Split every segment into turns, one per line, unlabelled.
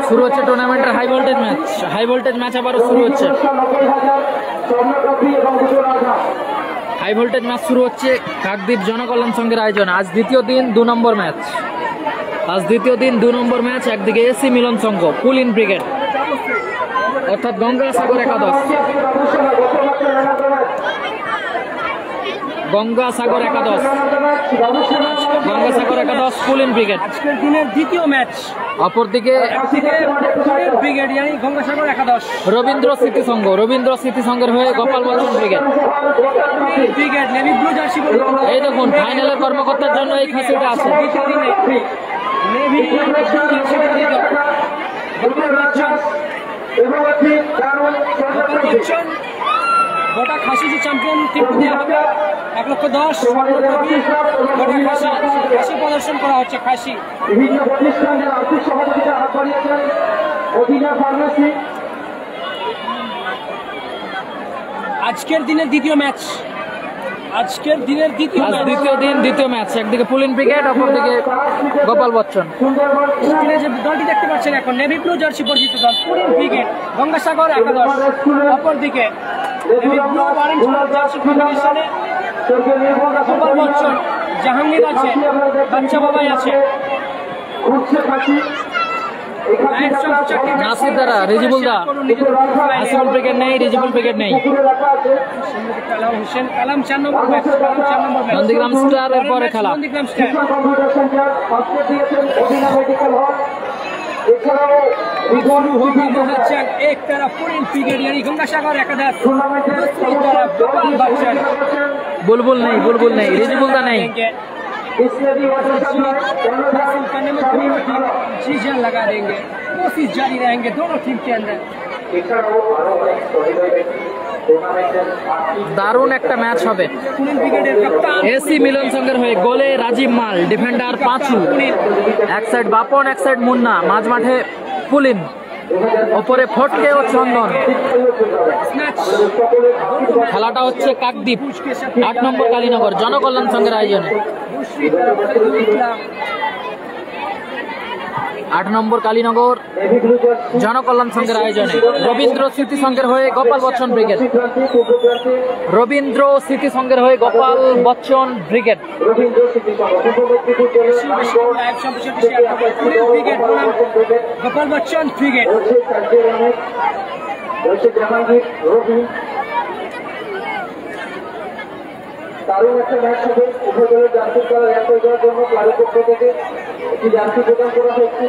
শুরু হচ্ছে টুর্নামেন্টের হাই ভোল্টেজ ম্যাচ আবারও শুরু হচ্ছে। হাই ভোল্টেজ ম্যাচ শুরু হচ্ছে কাকদ্বীপ জনকল্যাণ সংঘের আয়োজনে। আজ দ্বিতীয় দিন 2 নম্বর ম্যাচ। একদিকে AC Milan Sangha pool in Brigade অর্থাৎ গঙ্গাসাগর একাদশ পুল ইন ব্রিগেড
আজকের দিনের দ্বিতীয় ম্যাচ।
অপরদিকে
ব্রিগেড yani গঙ্গাসাগর একাদশ
রবীন্দ্র স্মৃতি সংঘের হয়ে Gopal Bachchan brigade.
Navy blue jersey.
এই দেখুন ফাইনালের কর্মকর্তার জন্য এই খাসিটা আছে।
নেভি গোটা খাসি যে চ্যাম্পিয়ন টিম দেওয়া হবে 1,10,000 গোটা খাসি প্রদর্শন করা হচ্ছে। খাসি
বিভিন্ন প্রতিষ্ঠানের আর্থিক সহযোগিতা হাত বাড়িয়েছেন অধিনা ফার্মেসি।
আজকের দিনের দ্বিতীয় ম্যাচ।
দ্বিতীয় ম্যাচ একদিকে পুল ইন ব্রিগেড অপরদিকে গোপাল বচ্চন।
স্ক্রিনে যে দলটি দেখতে পাচ্ছেন এখন নেভি ব্লু জার্সি পরিচিত দল পুল ইন ব্রিগেড গঙ্গাসাগর একাদশ। অপরদিকে নেভি ব্লু অরেঞ্জ জার্সি কম্বিনেশনে গোপাল বচ্চন, জাহাঙ্গীর আছে, বাচ্চা বাবাই আছে,
নাসির দ্বারা রিজিবুল দা, আসিফুল ব্রিগেড নেই, রিজিবুল ব্রিগেড নেই।
কালাম 4 নম্বর ম্যাচ।
নন্দীগ্রাম স্টার এর পরে খেলা।
एक तरफ पुल इन ब्रिगेड यानी गंगासागर एकादश, दूसरी तरफ गोपाल बच्चन।
बुलबुल नहीं, रिजिबुल दा नहीं।
करने में दोनों टीम चीजें लगा देंगे, कोशिश जारी रहेंगे दोनों टीम के अंदर।
দারুণ একটা ম্যাচ হবে। এসি মিলন সংঘের হয়ে গোলে রাজীব মাল, ডিফেন্ডার পাঁচু, এক সাইড বাপন এক সাইড মুন্না, মাঝ মাঠে পুলিন, ওপরে ফটকে ও চন্দন। খেলাটা হচ্ছে কাকদ্বীপ 8 নম্বর কালীনগর জনকল্যাণ সংঘের আয়োজনে। 8 নম্বর কালীনগর জনকল্যাণ সংঘের আয়োজনে রবীন্দ্র স্মৃতি সংঘের হয়ে গোপাল বচ্চন ব্রিগেড।
গোপাল বচ্চন ব্রিগেড
দারুণ একটা ম্যাচ হবে। উভয় দলের যান্ত্রিক দলের এক হয়ে যাওয়ার জন্য ক্লাবের পক্ষ থেকে একটি যান্ত্রিক প্রদান করা হচ্ছে।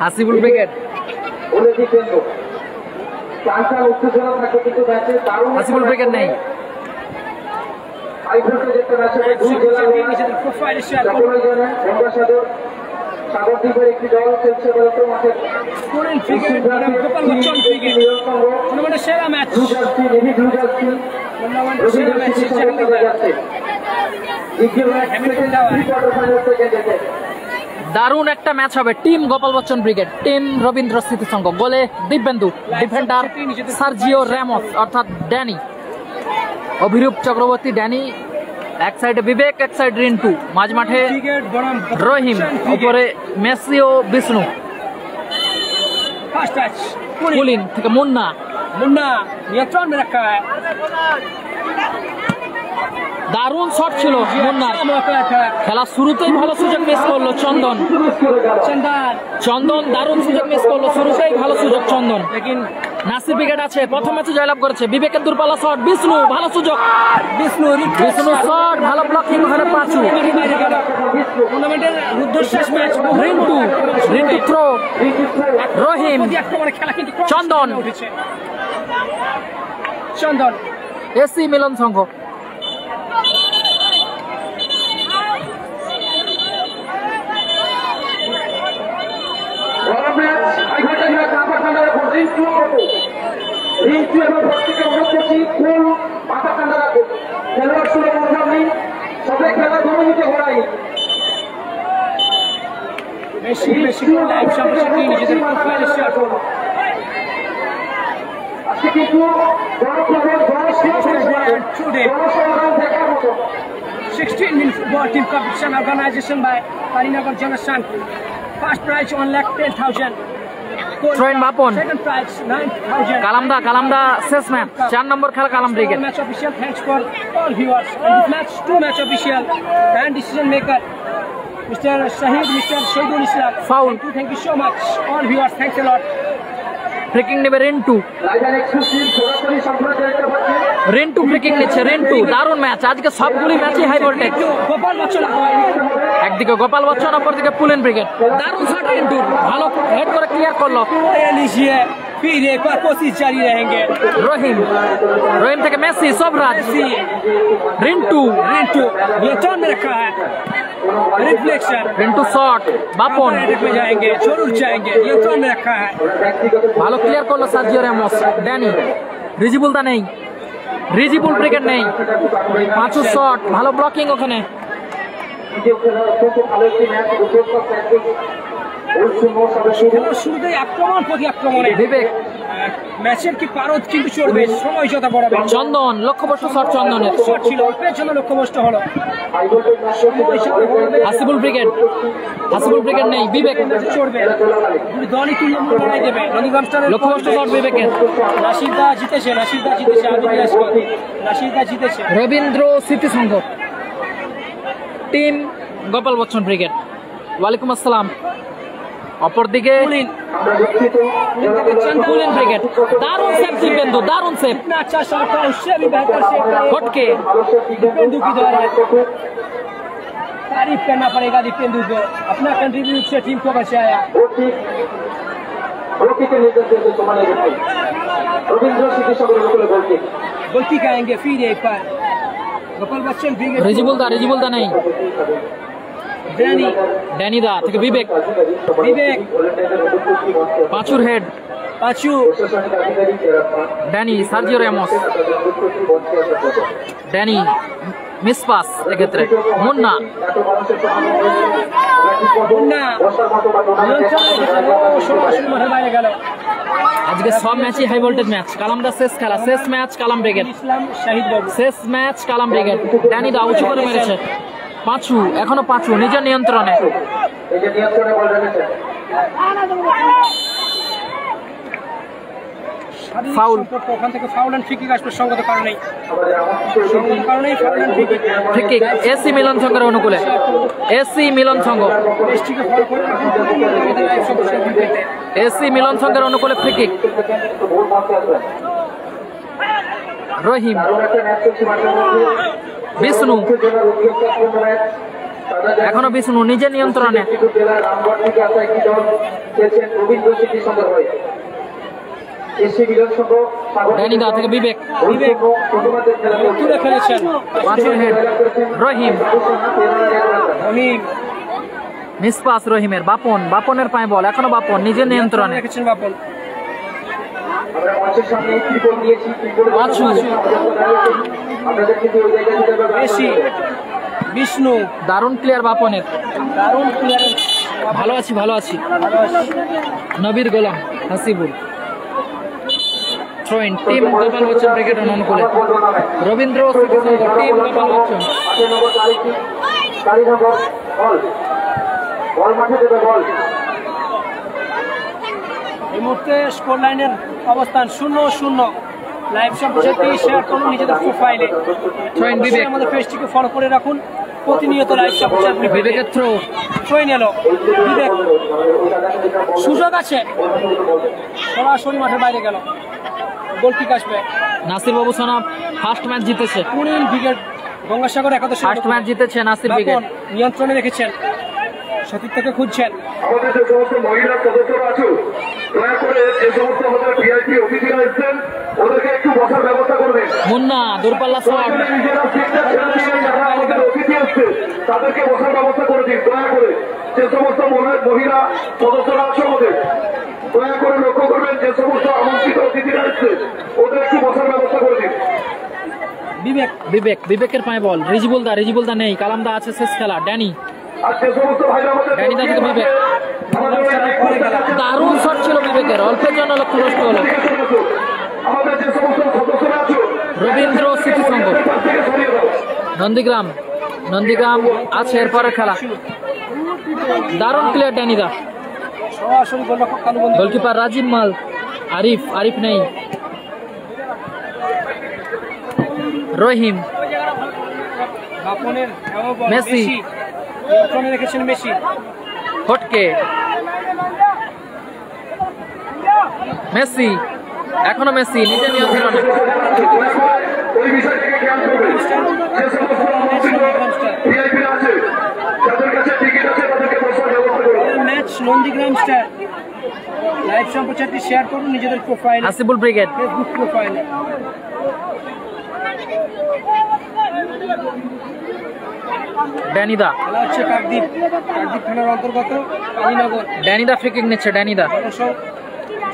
হাসিবুল ব্রিগেড
উত্তেজনা থাকে কিন্তু ম্যাচে দারুণ
হাসিবুল ব্রিগেড নেই।
সাগরদ্বীপের একটি দল খেলছে বলতো মাঠের
সেরা ম্যাচ।
দারুণ একটা ম্যাচ হবে। Team Gopal Bachchan brigade, team Rabindra Smriti সংঘ। গোলে দিব্যেন্দু, ডিফেন্ডার সার্জিও র্যামোস অর্থাৎ ড্যানি, অভিরূপ চক্রবর্তী ড্যানি, এক সাইডে বিবেক এক সাইড রিন্টু, মাঝ মাঠে রহিম, উপরে মেসি ও বিষ্ণু। পুলিন থেকে মুন্না
नियंत्रण में रखा है।
দারুণ শট ছিল মুন্নার। খেলা শুরুতেই ভালো সুযোগ মিস করলো চন্দন। দারুণ সুযোগ মিস করলো, শুরুতেই ভালো সুযোগ চন্দন। নাসির ব্রিগেড আছে, প্রথম ম্যাচে জয়লাভ করেছে। বিবেকের দূরপাল্লা শট, বিষ্ণু ভালো সুযোগ, বিষ্ণু শট, ভালো ব্লকিং করে পাঁচু।
টুর্নামেন্টের রুদ্ধশ্বাস ম্যাচ।
রিন্টু থ্রো, রহিম, চন্দন, এসি মিলন সংঘ।
রিঙ্কু এবং প্রত্যেকে অনুরোধ করছি ফুল মাথা ঠান্ডা রাখুন। খেলোয়াড় শুরু করলাম নেই, সবাই খেলা 2 মিনিটে ঘোরাই।
বেশি বেশি করে লাইভ সম্প্রচারটি নিজেদের প্রোফাইলে শেয়ার করুন। Today, 16 minutes football team competition organization by Karinagar Janashan. First prize 1,10,000.
Throw-in Bapon.
Second prize 9,000.
কালামদা শেষ ম্যাচ 4 নম্বর খেলা কালাম brigade.
Match official, thanks for all viewers. In this match, 2 match official and decision maker, Mr. Shahid, Mr. Shaidul Islam.
Foul.
Thank you so much. All viewers, thanks a lot.
Freaking নেবে Rentu. Rentu freaking নিচ্ছে, রেন্টু। দারুণ match আজকে, সবগুলি ম্যাচই high voltage.
Gopal Bachchan
একদিকে গোপাল বচ্চন, অপরদিকে Pulen brigade. দারুণ shot Rentu, ভালো হেড করে ক্লিয়ার করলো।
फिर एक बार कोशिश जारी रहेंगे।
রহিম থেকে মেসি, সবরাজ, রিন্টু
ये टर्न में रखा है, रिफ्लेक्शन,
রিন্টু শট, বাপন
में जाएंगे, जरूर जाएंगे, ये टर्न में रखा है।
ভালো ক্লিয়ার করলো সার্জিও রামোস। ড্যানি, রিজিবুলদা নেই, রিজিবুল ব্রিগেড নেই। পাঁচু শট, ভালো ব্লকিং ওখানে।
শুরুতেই আক্রমণ প্রতি আক্রমণে
বিবেক,
ম্যাচের কি পারদ কিন্তু চলবে, সময় যত বড়াবে।
চন্দন, লক্ষ্যবস্তু শট চন্দনের।
শট ছিল, অল্পের জন্য লক্ষ্যভ্রষ্ট হলো। সময় যত বড়াবে,
হাসিবুল ব্রিগেড নেই। বিবেক
চড়বে, দুই দলই তুল্যমূল লড়াই দেবে।
লক্ষ্যবস্তু শট বিবেকের।
নাসিরদা জিতেছে, নাসিরদা জিতেছে।
রবীন্দ্র স্মৃতি সংঘ, টিম গোপাল বচ্চন ব্রিগেড। ওয়ালাইকুম আসসালাম। অপরদিকে পুলেন ব্রিগেড। দারুণ সেভ দিবেন্দু, দারুণ সেভ।
इतना अच्छा शॉट था, उससे भी बेहतर सेव था
फटके
दीपेंदु की द्वारा। तारीफ करना पड़ेगा दीपेंदु को, अपना कंट्रीब्यूट से टीम को बचाया। गलती कहेंगे फिर एक बार। गोपाल बच्चन ब्रिगेड,
রিজিবুলদা নেই। ড্যানিদা থেকে বিবেক, পাঁচুর head, Danny, Sergio Ramos, Danny miss pass, এক্ষেত্রে মুন্না
বাইরে গেল।
আজকে সব ম্যাচই হাই ভোল্টেজ ম্যাচ। কালামদা শেষ খেলা, শেষ ম্যাচ কালাম ব্রিগেড,
শাহিদ বাবু
শেষ ম্যাচ কালাম ব্রিগেড। ড্যানিদা উঁচু করে মেরেছে। পাঁচু, এখনো পাঁচু নিজের নিয়ন্ত্রণে। ফাউল,
ওখান থেকে ফাউল এন্ড ফ্রি কিক আসবে সঙ্গত কারণেই, foul and free
kick. AC Milan সংঘের অনুকূলে, এসি মিলন সংঘ, এসি মিলন সংঘের অনুকূলে ফ্রি কিক। রহিম, বিষ্ণু, এখনো বিষ্ণু নিজের নিয়ন্ত্রণে। ড্যানিদা থেকে বিবেক,
তুলে ফেলেছেন।
রহিম, মিস পাস রহিমের। বাপনের পায়ে বল, এখনো বাপন নিজের নিয়ন্ত্রণে।
রেখেছেন বাপন। বিষ্ণু,
দারুণ ক্লিয়ার বাপনের।
দারুণ ক্লিয়ার।
ভালো আছি। নবীর Golam, Hasibul. Throw in, team Gopal Bachchan brigade অনুকূলে। রবীন্দ্র স্মৃতি সংঘ, টিম গোপাল বচ্চন।
এই মুহূর্তে স্কোর লাইনের অবস্থান 0-0। লাইভ সম্প্রচারটি শেয়ার করুন নিজেদের প্রোফাইলে। আমাদের পেজটিকে ফলো করে রাখুন, প্রতিনিয়ত লাইভ সম্প্রচার।
বিবেকের থ্রো
এলো, বিবেক সুযোগ আছে, সরাসরি মাঠের বাইরে গেল। গোল কিক আসবে।
নাসির বাবু সোনা ফার্স্ট ম্যাচ জিতেছে।
পুলিন ব্রিগেড গঙ্গাসাগর একাদশ
ফার্স্ট ম্যাচ জিতেছে নাসির ব্রিগেড।
নিয়ন্ত্রণে রেখেছেন, সতীর্থকে খুঁজছেন।
আমাদের যে সমস্ত মহিলা সদস্যরা আছো, দয়া করে যে সমস্ত আমাদের ভিআইপি অতিথিরা এসেছেন, ওদেরকে একটু বসার ব্যবস্থা করবেন।
মুন্না, দূরপাল্লা শট।
যারা আমাদের অতিথি এসছে তাদেরকে বসার ব্যবস্থা করে দিন। দয়া করে যে সমস্ত মহিলা সদস্যরা আছো আমাদের, দয়া করে লক্ষ্য করবেন যে সমস্ত আমন্ত্রিত অতিথিরা এসছে ওদের একটু বসার ব্যবস্থা করে দিন।
বিবেকের পায়ে বল। রিজিবুলদা নেই। কালামদা আছে শেষ খেলা। ড্যানি
আর যে সমস্ত ভাইরা আমাদের
ড্যানি দা থেকে বিবেক। দারুণ শট ছিল বিবেকের, অল্পের জন্য লক্ষ্য নষ্ট হলো।
আমাদের যে সমস্ত সদস্যরা আছো
রবীন্দ্র স্মৃতি সংঘ নন্দীগ্রাম, নন্দীগ্রাম আছে এরপরে খেলা। দারুণ প্লেয়ার ড্যানি দা।
সরাসরি গোলরক্ষক কালুবন্দী
গোলকিপার রাজীব মাল, আরিফ, আরিফ নেই, রহিম,
বাপনের বল
মেসি।
নিয়ন্ত্রণে রেখেছেন মেসি।
ফটকে, মেসি, এখনো মেসি নিজে নিয়ন্ত্রণে।
ওই বিষয়টিকে খেয়াল করবে। যে সমস্ত আমন্ত্রিত ভিআইপিরা আছে, যাদের কাছে টিকিট আছে তাদেরকে বসার ব্যবস্থা করুন।
ম্যাচ নন্দীগ্রাম স্টার লাইভ সম্প্রচারটি শেয়ার করুন নিজেদের প্রোফাইল,
হাসিবুল ব্রিগেড,
ফেসবুক প্রোফাইলে।
ড্যানি দা,
খেলা হচ্ছে কাকদ্বীপ থানার অন্তর্গত Kalinagar.
Danny da free kick নিচ্ছে। ড্যানি দা,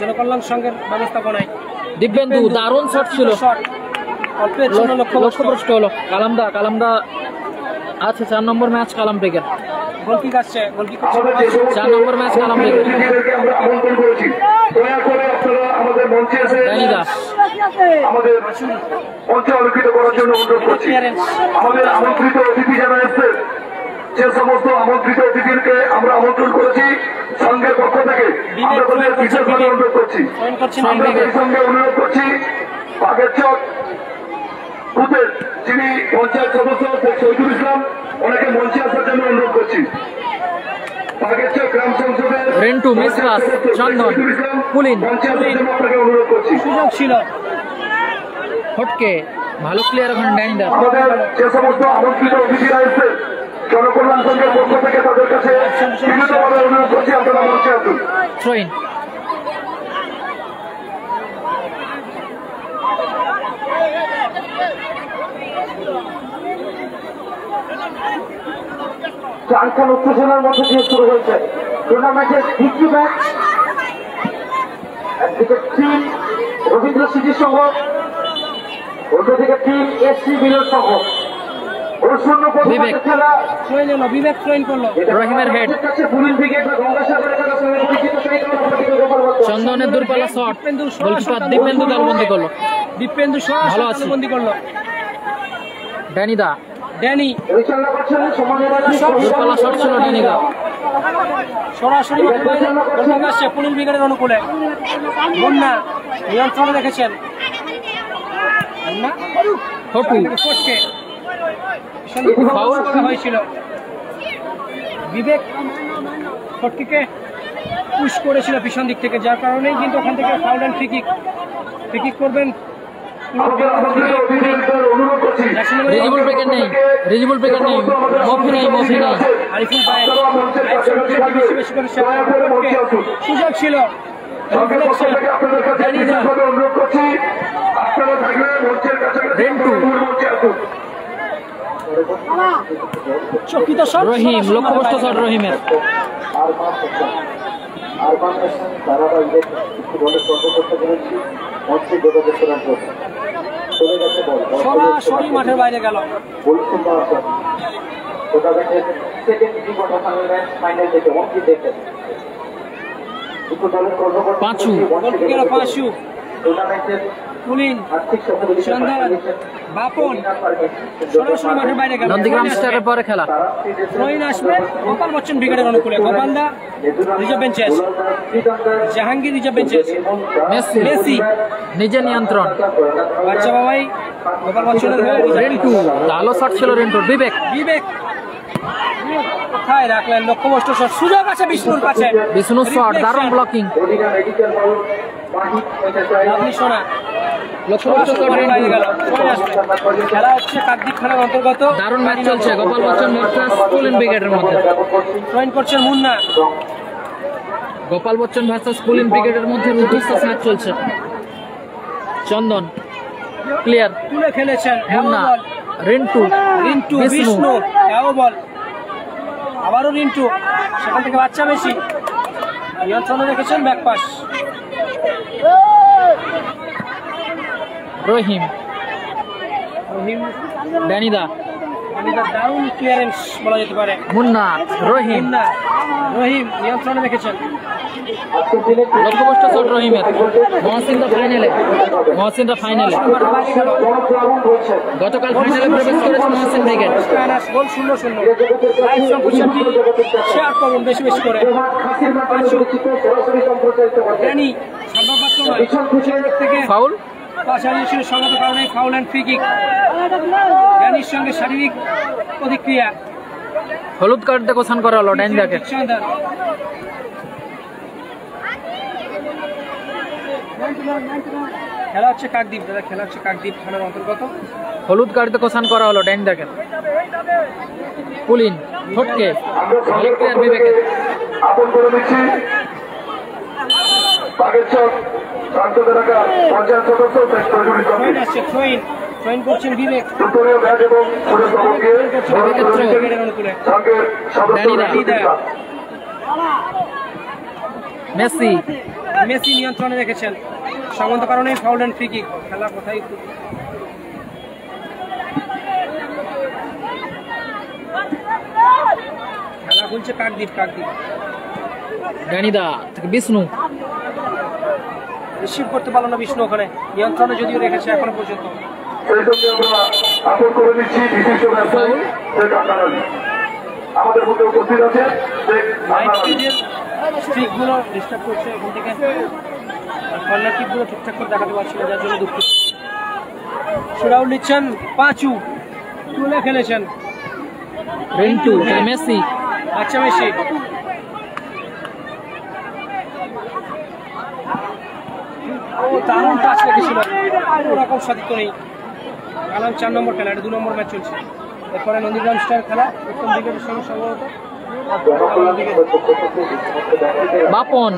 জনকল্যাণ সংঘের ব্যবস্থাপনায়।
দিব্যেন্দু, দারুণ শট ছিল,
শট অল্পের জন্য
লক্ষ্যভ্রষ্ট হলো। কালামদা, কালামদা আছে 4 নম্বর ম্যাচ কালাম ব্রিগেড।
গোলকিক আসছে, গোলকিক
আমাদের যে সমস্ত
4 নম্বর ম্যাচ কালাম ব্রিগেড।
অতিথিদেরকে আমরা আমন্ত্রণ করেছি, দয়া করে আপনারা আমাদের মঞ্চে এসে
ড্যানি দা,
আমাদের মঞ্চে অলঙ্কৃত করার জন্য অনুরোধ করছি। আমাদের আমন্ত্রিত অতিথি যারা এসছেন, যে সমস্ত আমন্ত্রিত অতিথিকে আমরা আমন্ত্রণ করেছি সংঘের পক্ষ থেকে, আমরা তাদের বিশেষভাবে অনুরোধ করছি। আমরা সেই সঙ্গে অনুরোধ করছি বাগেরচক বুথের যিনি পঞ্চায়েত সদস্য শহীদুল ইসলাম, ওনাকে মঞ্চে আসার জন্য অনুরোধ করছি। বাগেরচক গ্রাম সংসদের
রেন্টু, মিসবাস, চন্দন, পুলিন,
মঞ্চে আসার জন্য আপনাকে অনুরোধ করছি।
সুযোগ ছিল।
ফটকে, ভালো প্লেয়ার এখন ড্যানি দা।
আমাদের যে সমস্ত আমন্ত্রিত অতিথিরা এসছেন, জনকল্যাণ সংঘের পক্ষ থেকে তাদের কাছে বিভিন্নভাবে অনুরোধ করছি আপনারা মঞ্চে আসুন।
থ্রোইন,
চারখান উত্তেজনার মধ্যে দিয়ে শুরু হয়েছে টুর্নামেন্টের দ্বিতীয় ম্যাচ। একদিকে টিম রবীন্দ্র স্মৃতি সংঘ, অন্যদিকে টিম এসসি মিলন সংঘ।
বিবেক,
খেলা
থ্রোইন এলো, বিবেক থ্রোইন করলো।
রহিমের হেড,
কাছে পুলিন ব্রিগেড বা গঙ্গাসাগর এলাকার সঙ্গে পরিচিত সেই কারণে
চন্দনের দূরপাল্লা শট, গোলকিপার দিব্যেন্দু দলবন্দি করলো।
দীপেন্দু
ভালো আছে।
সরাসরি বন্দি করলো।
ড্যানি দা,
ড্যানি
পরিচালনা করছেন সমাজের
দূরপাল্লা শট ছিল ড্যানি দা।
সরাসরি গোলকিক আসছে পুলিন ব্রিগেডের অনুকূলে। মুন্না নিয়ন্ত্রণে রেখেছেন। মুন্না
ফটু,
ফটকে
ফাউল
হয়েছিল। বিবেক ফটকিকে পুশ করেছিল পিছন দিক থেকে, যার কারণেই কিন্তু ওখান থেকে ফাউল অ্যান্ড ফ্রি কিক করবেন।
আমাদের আমন্ত্রিত অতিথিদের অনুরোধ করছি,
রিজিবুল ব্রিগেড নেই, রিজিবুল ব্রিগেড নেই, মফি নেই, মফি নেই।
আরিফুল ভাই
আপনারা মঞ্চের কাছাকাছি থাকলে দয়া করে মঞ্চে আসুন।
সুযোগ ছিল।
সংঘের পক্ষ থেকে আপনাদের কাছে বিশেষভাবে অনুরোধ করছি, আপনারা থাকলে মঞ্চের কাছাকাছি মঞ্চে আসুন।
চকিত শট,
রহিম, লক্ষ্যভ্রষ্ট শট রহিমের।
সরাসরি মাঠের বাইরে গেল।
পাঁচু,
গোলকিকের পাঁচু, পুলিন, চন্দন, বাপন সরাসরি মাঠের বাইরে গেল।
নন্দীগ্রাম স্টারের পরে খেলা।
থ্রোইন আসবে গোপাল বচ্চন ব্রিগেডের অনুকূলে। গোপালদা রিজার্ভ বেঞ্চে আছে, জাহাঙ্গীর রিজার্ভ বেঞ্চে আছে,
মেসি,
মেসি
নিজে নিয়ন্ত্রণ।
বাচ্চা বাবাই গোপাল বচ্চনের হয়ে
রেন্টু, ভালো শট ছিল রেন্টুর। বিবেক,
বিবেক কোথায় রাখলেন লক্ষ্যভ্রষ্ট শট। সুযোগ আছে বিষ্ণুর কাছে।
বিষ্ণু শট, দারুণ ব্লকিং।
লাভলি সোনা
লক্ষ্যভ্রষ্ট শট
বাইরে
রেন্টু।
গেল। চলে আসবে। খেলা হচ্ছে কাকদ্বীপ থানার অন্তর্গত।
দারুণ ম্যাচ চলছে গোপাল বচ্চন ভার্সেস পুলিন ব্রিগেডের মধ্যে।
জয়েন করছেন মুন্না।
গোপাল বচ্চন ভার্সেস পুলিন ব্রিগেডের মধ্যে রুদ্ধশ্বাস ম্যাচ চলছে। চন্দন ক্লিয়ার,
তুলে খেলেছেন।
মুন্না, রিন্টু,
রিন্টু,
বিষ্ণু,
বিষ্ণু এও বল, আবারও রিন্টু, সেখান থেকে বাচ্চা বেশি নিয়ন্ত্রণে রেখেছেন। ব্যাক পাস
রহিম,
রহিম,
ড্যানি দা,
দারুণ ক্লিয়ারেন্স বলা যেতে পারে।
মুন্না, রহিম,
রহিম নিয়ন্ত্রণে রেখেছেন।
লক্ষ্যভ্রষ্ট শট রহিমের। মহসিনরা ফাইনালে গতকাল ফাইনালে প্রবেশ করেছে মহসিন ব্রিগেড।
গোল 0-0। লাইভ সম্প্রচারটি শেয়ার করুন বেশি বেশি করে। ড্যানি সর্বপ্রথম থেকে
ফাউল,
পাশ হারিয়েছিল সঙ্গত কারণে ফাউল অ্যান্ড ফ্রি কিক। ড্যানির সঙ্গে শারীরিক প্রতিক্রিয়া।
হলুদ কার্ড দেখে ঘোষণা করা হলো ডাইনদাকে।
খেলা হচ্ছে কাকদ্বীপ, দাদা খেলা হচ্ছে কাকদ্বীপ থানার অন্তর্গত।
হলুদ কার্ড দেখে ঘোষণা করা হলো ডাইনদাকে। পুলিন ফটকে ভালো প্লেয়ার বিবেকের।
আপন করে দিচ্ছি বাগেরচর প্রান্তদের এলাকার পঞ্চায়েত সদস্য
থ্রোইন আসছে, থ্রোইন করছেন বিবেক।
উত্তরীয় ব্যাট এবং পুলিশ দলকে সঙ্গের সদস্য
মেসি
নিয়ন্ত্রণে রেখেছেন সঙ্গত কারণে ফাউল অ্যান্ড ফ্রি কিক। খেলা কোথায় খেলা খুলছে কাকদ্বীপ।
ড্যানিদা থেকে বিষ্ণু
রিসিভ করতে পারলো না বিষ্ণু, ওখানে নিয়ন্ত্রণে যদিও রেখেছে এখনো পর্যন্ত।
সেই সঙ্গে আমরা আপন করে দিচ্ছি বিশিষ্ট ব্যবসায়ী শেখ আন্নার আলী আমাদের মধ্যে উপস্থিত আছে।
স্ট্রিকগুলো ডিস্টার্ব করছে এখান থেকে, কর্নার কিকগুলো ঠিকঠাক করে দেখাতে পারছিল, যার জন্য দুঃখিত। সুরাউল নিচ্ছেন, পাঁচু তুলে খেলেছেন
রিন্টু, মেসি,
আচ্ছা মেসি। দারুণ টাচ লেগেছিল, ওরকম সতীর্থ নেই। কালাম 4 নম্বর খেলা, এটা 2 নম্বর ম্যাচ চলছে। এরপরে নন্দীগ্রাম স্টার খেলা উত্তম ব্রিগেডের সঙ্গে সম্ভবত
বাপন,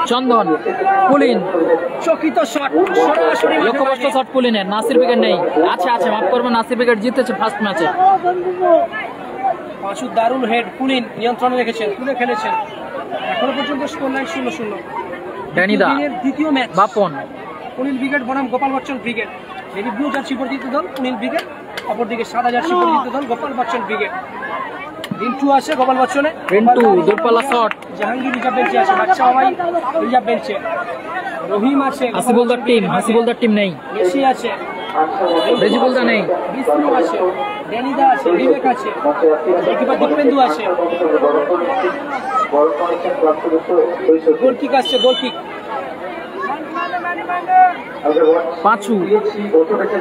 চন্দন, পুলিন,
চকিত শট সরাসরি
লক্ষ্যভ্রষ্ট শট পুলিনের। নাসির ব্রিগেড নেই, আছে মাফ করবেন, নাসির ব্রিগেড জিতেছে ফার্স্ট ম্যাচে।
পাঁচু দারুণ হেড, পুলিন নিয়ন্ত্রণে রেখেছেন, তুলে খেলেছেন। এখনো পর্যন্ত স্কোর লাইন 0-0।
ড্যানিদা,
দ্বিতীয় ম্যাচ
বাপন,
পুলিন ব্রিগেড বনাম Gopal Bachchan brigade. Navy blue jersey পরিচিত দল পুলিন ব্রিগেড, অপরদিকে সাদা জার্সি পরিচিত দল গোপাল বচ্চন ব্রিগেড। রিন্টু আছে গোপাল বচ্চনে,
রিন্টু দূরপাল্লা শট।
জাহাঙ্গীর রিজার্ভ বেঞ্চে আছে, বাচ্চা বাবাই রিজার্ভ বেঞ্চে। রহিম আছে,
হাসিবুলদার টিম নেই।
মেসি আছে,
রেজিবুলদা নেই।
বিষ্ণু আছে, ড্যানিদা আছে, বিবেক আছে, গোলকিপার দীপেন্দু আছে। গোলকিক আসছে, গোলকিক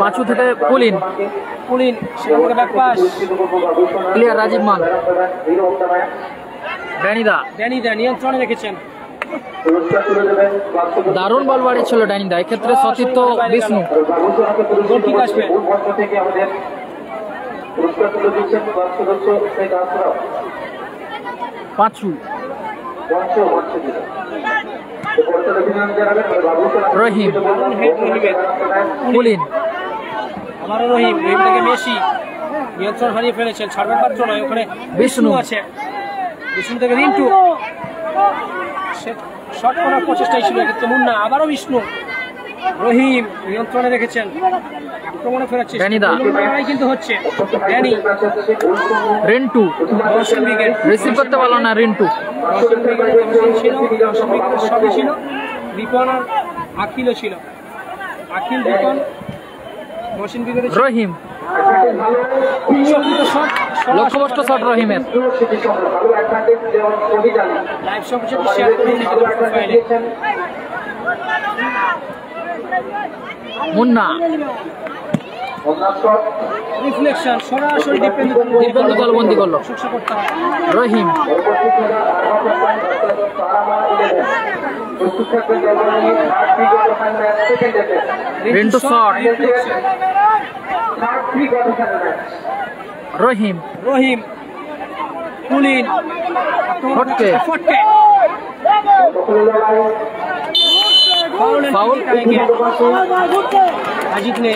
পাঁচু থেকে পুলিন
সেখানে ব্যাকপাস
প্লেয়ার রাজীব মান। ড্যানিদা
নিয়ন্ত্রণে রেখেছেন।
দারুণ বল বাড়িয়েছিল ড্যানিদা, এক্ষেত্রে সতীর্থ বিষ্ণু।
গোলকিক আসবে,
পাঁচু, রহিম, পুলিন,
আবারও রহিম থেকে মেসি নিয়ন্ত্রণ হারিয়ে ফেলেছেন, ছাড়বার পাত্র নয়। ওখানে বিষ্ণু আছে, বিষ্ণু থেকে রিন্টু শট করার প্রচেষ্টাই ছিল, কিন্তু মুন্না। আবারও বিষ্ণু, রহিম নিয়ন্ত্রণে রেখেছেন, আক্রমণে ফেরাচ্ছে কিন্তু হচ্ছে। ড্যানি,
রিন্টু রিসিভ করতে পারলো না। রিন্টু
সবই ছিল, রিপন আর আখিলও ছিল। আখিল, রিপন, মহসিন ব্রিগেড।
রহিম, লক্ষ্যভ্রষ্ট শট রহিমের।
লাইভ সম্প্রচার শেয়ার করে নিজেদের প্রোফাইলে।
মুন্না,
রিফ্লেকশন সরাসরি
দীপেন্দু দলবন্দি করলো। রহিম, রিন্টু শট। রহিম,
পুলিন,
ফটকে, ফাউল।
আজিত নেই।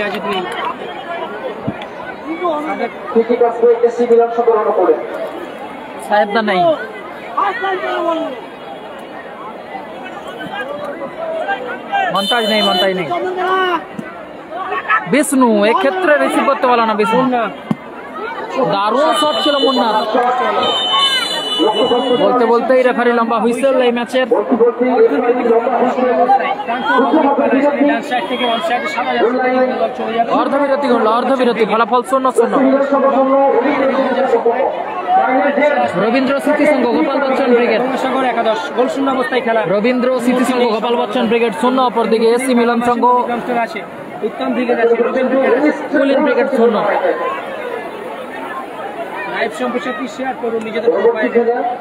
সাহেবদা নাই। মন্তাজ নেই। বিষ্ণু এক্ষেত্রে রিসিভ করতে পারলো না। বিষ্ণু দারুণ শট ছিল মুন্নার। বলতে বলতেই রেফারি লম্বা হুইসেল এই ম্যাচের। অর্ধবিরতি ঘটল, অর্ধবিরতি, ফলাফল 0-0। রবীন্দ্র স্মৃতি সংঘ গোপাল বচ্চন ব্রিগেড
একাদশ গোল শূন্য অবস্থায় খেলা।
রবীন্দ্র স্মৃতি সংঘ গোপাল বচ্চন ব্রিগেড 0, অপরদিকে এসি মিলন সংঘ
আছে উত্তম ব্রিগেড আছে,
পুলিন ব্রিগেড 0।
লাইভ সম্প্রচারটি শেয়ার করুন নিজেদের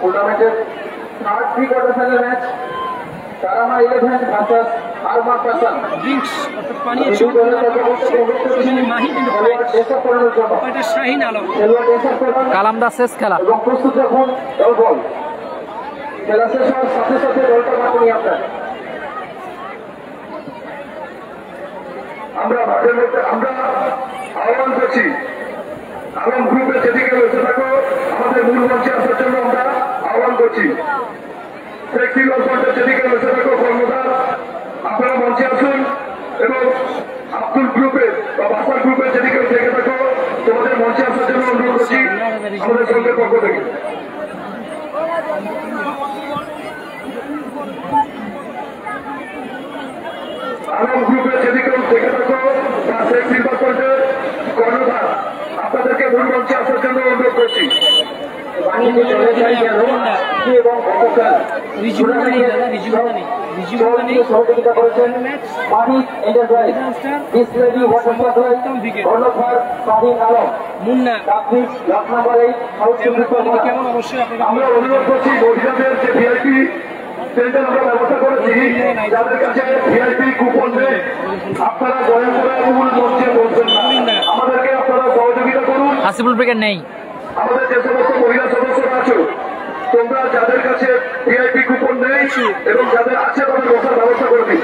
টুর্নামেন্টের third pre quarter final match Tarama 11 versus আরমা পাসান।
ড্রিঙ্কস অর্থাৎ পানীয় মাহি কিন্তু এটা শাহিন আলম।
কালামদা শেষ খেলা।
এবং প্রস্তুত রাখুন দলবল। খেলা শেষ হওয়ার সাথে সাথে দলটা মাঠে আপনার
আমরা মাঠের মধ্যে আমরা আহ্বান করছি, আলম গ্রুপের যেদিকে বসে থাকো আমাদের মূল মঞ্চে আসার জন্য আমরা আহ্বান করছি। ফ্লেক্সিবল পয়েন্টের যেদিকে বসে থাকো কর্মদার আপনারা মঞ্চে আসুন, এবং আব্দুল গ্রুপের বা বাসার গ্রুপের যেদিকে থেকে থাকো তোমাদের মঞ্চে আসার জন্য অনুরোধ করছি আমাদের সঙ্গে পক্ষ থেকে। আলম গ্রুপের যেদিকে থেকে থাকো বা ফ্লেক্সিবল পয়েন্টের কর্ণধার আপনাদেরকে মূল মঞ্চে আসার জন্য অনুরোধ করছি।
সহযোগিতা করেছেন মাহিদ এন্টারপ্রাইজ, বিসলেডি ওয়াটার সাপ্লাই, কর্ণধার শাহিন আলম,
মুন্না। কেমন অবশ্যই
আমরা অনুরোধ করছি মহিলাদের যে ভিআইপি সেন্টার আমরা ব্যবস্থা করেছি, যাদের কাছে ভিআইপি কুপন নেই আপনারা দয়া করে মূল মঞ্চে বলছেন না, আমাদেরকে আপনারা সহযোগিতা করুন।
হাসিবুল ব্রিগেড নেই।
আমাদের যে সমস্ত মহিলা সদস্যরা আছো তোমরা যাদের কাছে ভিআইপি কুপন নেই এবং যাদের আছে তাদের বসার ব্যবস্থা করে দিন।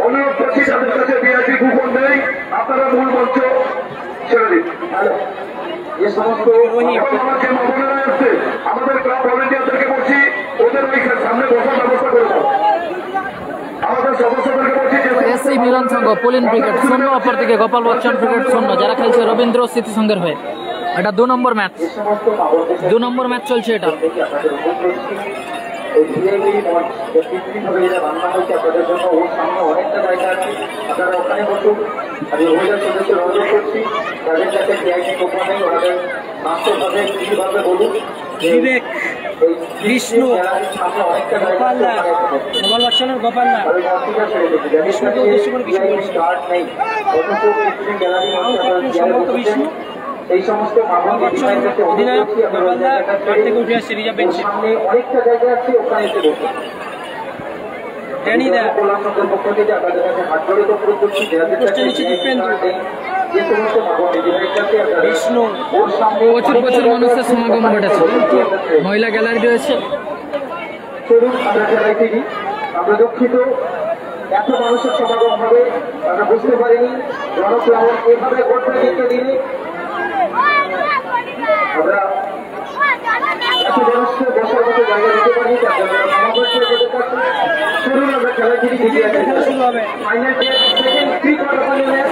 অনুরোধ করছি যাদের কাছে ভিআইপি কুপন নেই আপনারা মূল মঞ্চ ছেড়ে দিন।
যে সমস্ত
আমার যে মামলারা আসছে আমাদের ক্লাব ভলেন্টিয়ারদেরকে বলছি ওদের ওই সামনে বসার ব্যবস্থা করে দাও। আমাদের সদস্যদেরকে বলছি
এসি মিলন সংঘ পুলিন ব্রিগেড 0, অপরদিকে গোপাল বচ্চন ব্রিগেড 0, যারা খেলছে রবীন্দ্র স্মৃতি সংঘের হয়ে। এটা 2 নম্বর ম্যাচ, 2 নম্বর ম্যাচ চলছে এটা।
আপনাদের জন্য ওর সামনে অনেকটা জায়গা আছে, আপনারা ওখানে বসুন। আমি মহিলা সদস্যের অনুরোধ করছি তাদের কাছে ভিআইপি কুপন নেই, ওনাদের বাস্তবভাবে কৃষিভাবে বলুন।
বিবেক, বিষ্ণু, গোপালদা, গোপাল বচ্চনের গোপালদা, বিষ্ণুকে উদ্দেশ্য করে কিছু বলছি। সম্ভবত বিষ্ণু
এই সমস্ত
অধিনায়ক গোপালদা মাঠ থেকে উঠে আসছে রিজার্ভ বেঞ্চে।
অনেকটা জায়গা আছে, ওখানে এসে বসুন।
ড্যানিদা,
পক্ষ থেকে আপনাদের কাছে হাত ধরে অনুরোধ করছি যে সমস্ত
বিষ্ণু,
প্রচুর প্রচুর মানুষের সমাগম ঘটেছে, মহিলা গ্যালারি রয়েছে।
চলুন আমরা জানাই তিনি আমরা দুঃখিত এত মানুষের সমাগম হবে আমরা বুঝতে পারিনি। জনপ্লাবন এভাবে ঘটবে দিনে আমরা এত মানুষকে বসার মতো জায়গা দিতে পারি। চলুন আমরা খেলাটি জিতে
শুরু হবে।
Final second pre quarter final match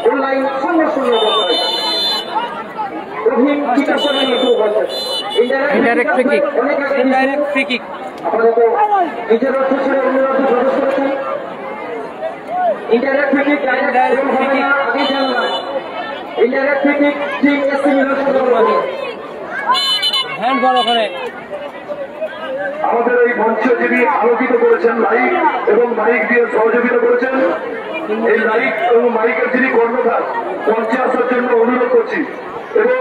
online 0-0 অবস্থায়।
Indirect free kick,
indirect free kick.
আপাতত নিজের অর্থ ছেড়ে অন্য অর্থে প্রবেশ করেছেন। ইনডাইরেক্ট ফ্রি কিক ডাইরেক্ট হবে না, আগে জানো না। Indirect free kick team AC Milan সংগ্রামী
হ্যান্ডবল ওখানে।
আমাদের এই মঞ্চ যিনি আলোকিত করেছেন লাইক এবং মাইক দিয়ে সহযোগিতা করেছেন, এই লাইক এবং মাইকের যিনি কর্ণধার মঞ্চে আসার জন্য অনুরোধ করছি। এবং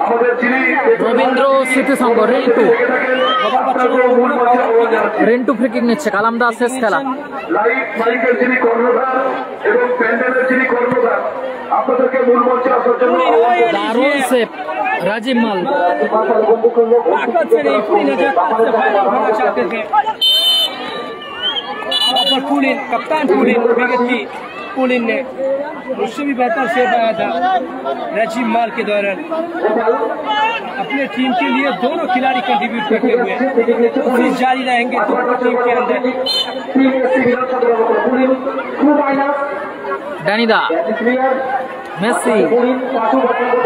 আমাদের যিনি
রবীন্দ্র স্মৃতি সংঘ রেন্টু, রেন্টু ফ্রি কিক নিচ্ছে। কালামদা শেষ খেলা।
লাইক মাইকের যিনি কর্ণধার এবং প্যান্ডেলের যিনি কর্ণধার আপনাদেরকে মূল মঞ্চে আসার জন্য
দারুণ সেভ राजीव माल
पुलिन कप्तान पुलिन विकेट पुलिन ने उससे भी बेहतर सेव आया था राजीव माल के दौरान। अपने टीम के लिए दोनों खिलाड़ी कंट्रीब्यूट करते हुए कोशिश जारी रहेंगे दोनों टीम के अंदर।
डैनिदा মেসি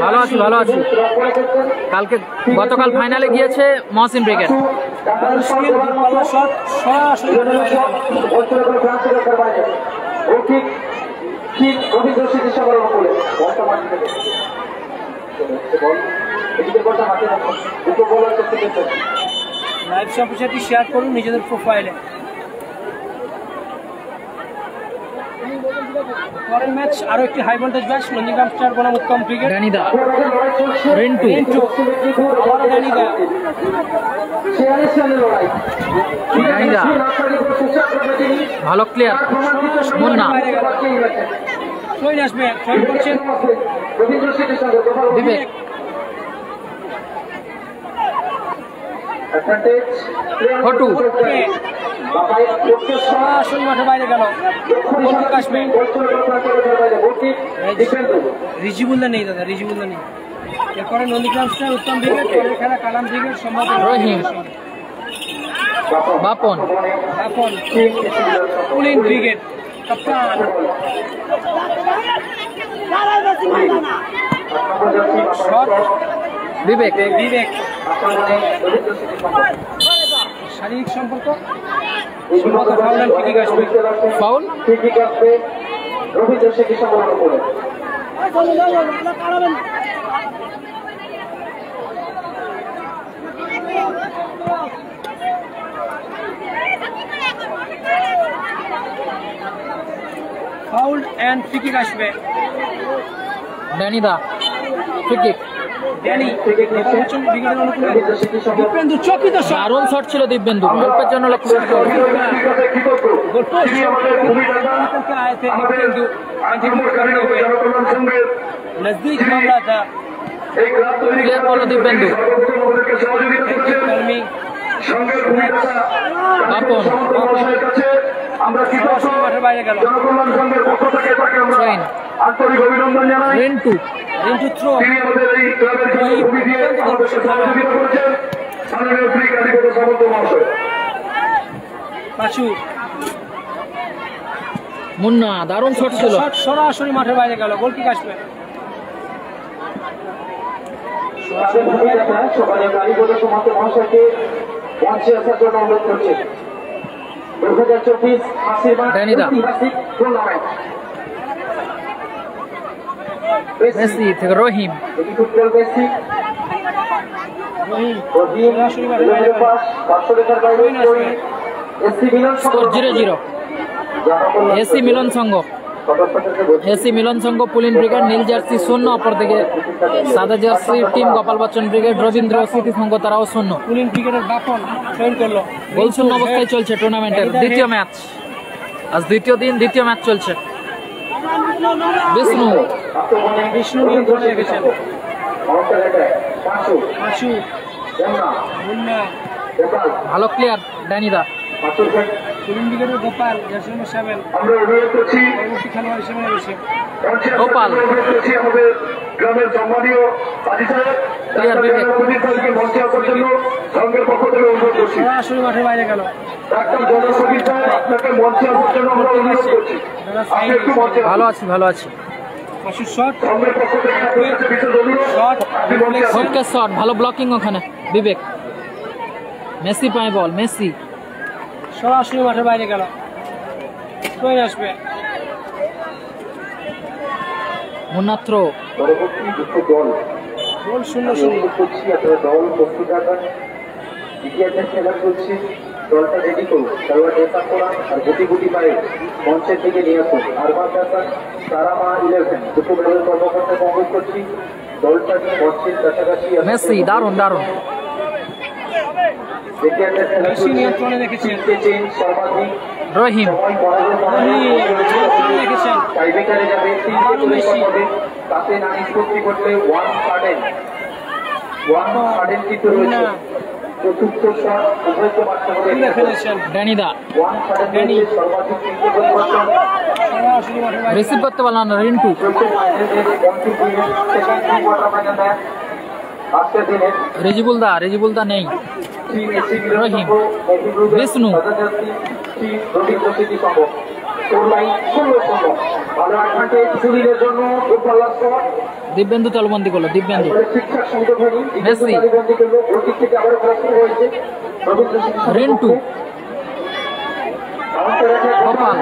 ভালো আছি, ভালো আছি। গতকাল ফাইনালে গিয়েছে মহসিন ব্রিগেড।
লাইভ সম্প্রচারটি শেয়ার করুন নিজেদের প্রোফাইলে। পরের ম্যাচ আরো একটি high voltage match, Nandigram Star বনাম উত্তম ব্রিগেড।
ড্যানিদা, রিন্টু, ড্যানিদা ভালো ক্লিয়ার। মুন্না,
আসবে
বিবেক, ফটু,
সরাসরি মাঠে বাইরে গেল। আসবে রিজিবুল্লাহ নেই দাদা, রিজিবুল্লাহ নেই। এরপরে নন্দীগ্রাম স্টার উত্তম ব্রিগেড, পরের খেলা কালাম ব্রিগেড, সম্ভাব্য
রহিম, বাপন,
পুলিন ব্রিগেড, কাপ্তান
বিবেক,
শারীরিক সম্পর্ক
foul,
foul and free kick আসবে।
ড্যানিদা ফ্রি কিক,
দীপেন্দু চকিত
দারুণ শট ছিল দিব্যেন্দু, অল্পের জন্য লক্ষ্য
नजदीक मामला था।
ক্লিয়ার করলো দিব্যেন্দু। বাপন,
আন্তরিক অভিনন্দন জানাই।
রিন্টু,
থ্রো
তিনি আমাদের এই ক্লাবের ভূমি দিয়ে আমাদেরকে সহযোগিতা করেছেন। মাননীয় শ্রী কালীপদ সামন্ত মহাশয়।
পাশু,
মুন্না দারুণ শট ছিল,
সরাসরি মাঠের বাইরে গেল। গোল কিক আসবে।
সকালে কালীপদ সামন্ত মহাশয়কে মঞ্চে আসার জন্য অনুরোধ করছে। 2024 ঐতিহাসিক টুর্নামেন্ট
মেসি থেকে রহিম,
football Messi
score 0-0। AC Milan সংঘ, এসি মিলন সংঘ পুলিন ব্রিগেড নীল জার্সি 0, অপরদিকে সাদা jersey team Gopal Bachchan brigade Rabindra Smriti সংঘ তারাও 0।
পুলিন ব্রিগেডের বাপন জয়েন করলো।
গোল শূন্য অবস্থায় চলছে টুর্নামেন্টের দ্বিতীয় ম্যাচ। আজ দ্বিতীয় দিন, দ্বিতীয় ম্যাচ চলছে। বিষ্ণু,
নিয়ন্ত্রণে রেখেছেন।
ভালো ক্লিয়ার ড্যানিদা।
পুলিন ব্রিগেডের গোপাল জার্সি নম্বর 7
আমরা অনুরোধ করছি
পরবর্তী খেলোয়াড় হিসেবে রয়েছে
গোপাল। অনুরোধ করছি আমাদের গ্রামের সম্মানীয় কাজী সাহেব মঞ্চে আসার জন্য সংঘের পক্ষ থেকে অনুরোধ করছি।
সরাসরি মাঠের বাইরে গেল।
ডাক্তার জনসংগীত সাহেব আপনাকে মঞ্চে আসার জন্য আমরা অনুরোধ করছি। আপনি একটু মঞ্চে
ভালো আছি, ভালো আছি।
সংঘের পক্ষ থেকে আপনার কাছে বিশেষ অনুরোধ, আপনি মঞ্চে আসুন।
ওকে শট, ভালো ব্লকিং ওখানে। বিবেক, মেসি পায় বল, মেসি
সরাসরি মাঠের বাইরে গেল। আসবে
মুন্না থ্রো,
পরবর্তী দুটো দল
গোল 0-0
করছি। আপনারা দল প্রস্তুত রাখান। দ্বিতীয় খেলা চলছে, দলটা রেডি করুন। খেলোয়াড় ড্রেস করান আর গুটি গুটি পায়ে মঞ্চের দিকে নিয়ে আসুন। আরবান হাসান, তারামা 11 দুটো দলের কর্মকর্তাকে অনুরোধ করছি দলটা নিয়ে মঞ্চের কাছাকাছি।
মেসি দারুণ দারুণ।
মেসি নিয়ন্ত্রণে রেখেছেন।
সর্বাধিক
রহিম,
সময়
রেখেছেন।
টাইব্রেকারে যাবে, 3 মেসি তাতে না নিষ্পত্তি করলে 1 সার্ডেন কিন্তু রয়েছে। চতুর্থ শট উভয়কে মারতে হবে।
ফেলেছেন
ড্যানিদা
1 সার্ডেন রয়েছে, সর্বাধিক 3 পরিবর্তন।
সরাসরি মাঠের বাইরে
রিসিভ করতে পারলাম না। রিন্টু,
আজকের দিনে
রেজিবুল দা নেই। রহিম, বিষ্ণু,
ভালো অ্যাডভান্টেজ সুনীলের জন্য গোপাল্লার শট।
দিব্যেন্দু তালুবন্দি করলো, দিব্যেন্দু
ঠিকঠাক সংযোগ হয়নি,
মেসি।
তালুবন্দি করলো, ওর দিক থেকে আবার খেলা শুরু হয়েছে।
রিন্টু, গোপাল,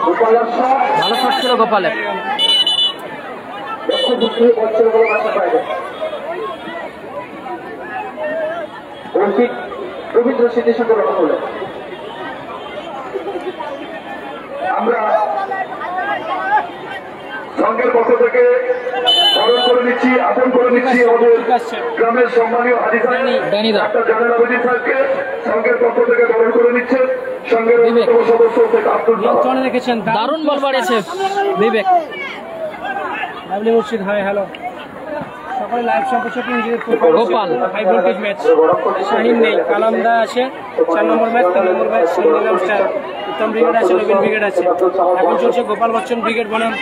গোপাল্লার শট
ভালো শট ছিল গোপালের।
লক্ষ্য বুদ্ধি বলছিল বলে বাসা পাইবে। রফিক রবীন্দ্র স্মৃতির সঙ্গে রক্ষা করলেন।
আমরা সংঘের পক্ষ থেকে বরণ করে নিচ্ছি, আপন করে নিচ্ছি আমাদের গ্রামের সম্মানীয় হাজি সাহেব
ড্যানিদা।
ডাক্তার জানেন আবেদিন সাহেবকে সংঘের পক্ষ থেকে বরণ করে নিচ্ছেন। সংঘের অন্যতম সদস্য শেখ আব্দুল সালাম।
নিয়ন্ত্রণে রেখেছেন
দারুণ বল বাড়িয়েছে Bibek.
Lovely Murshid, hi hello সকলে লাইভ সম্প্রচারটি নিজেদের
Gopal.
High voltage match. Shahin নেই, কালামদা আছে 4 নম্বর ম্যাচ, 3 নম্বর ম্যাচ সঞ্জিলাম স্টার, উত্তম ব্রিগেড আছে, নবীন ব্রিগেড আছে। এখন চলছে গোপাল বচ্চন ব্রিগেড বনাম,